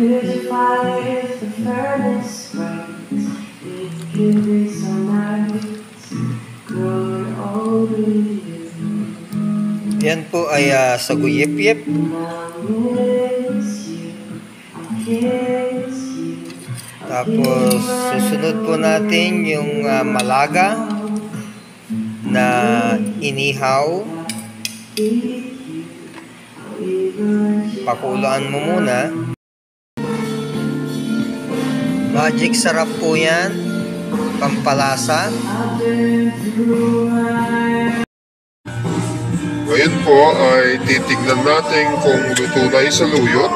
Yan po ay Saguyepyep. Tapos susunod po natin yung Malaga na inihaw. Pakulaan mo muna. Magic sarap po yan, pampalasa. Ngayon po ay titignan natin kung luto na yung saluyot.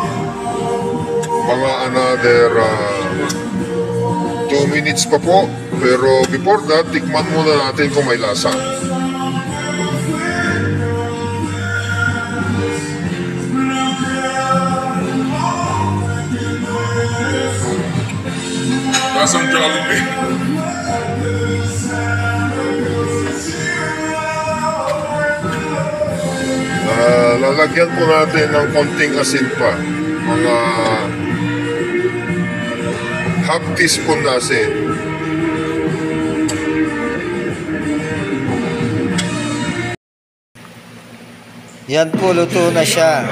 Mga another 2 minutes pa po. Pero before that, tikman muna natin kung may lasa. Lasang Jollibee. Lalagyan po natin ng konting asin pa. Mga half teaspoon na asin. Yan po, luto na siya.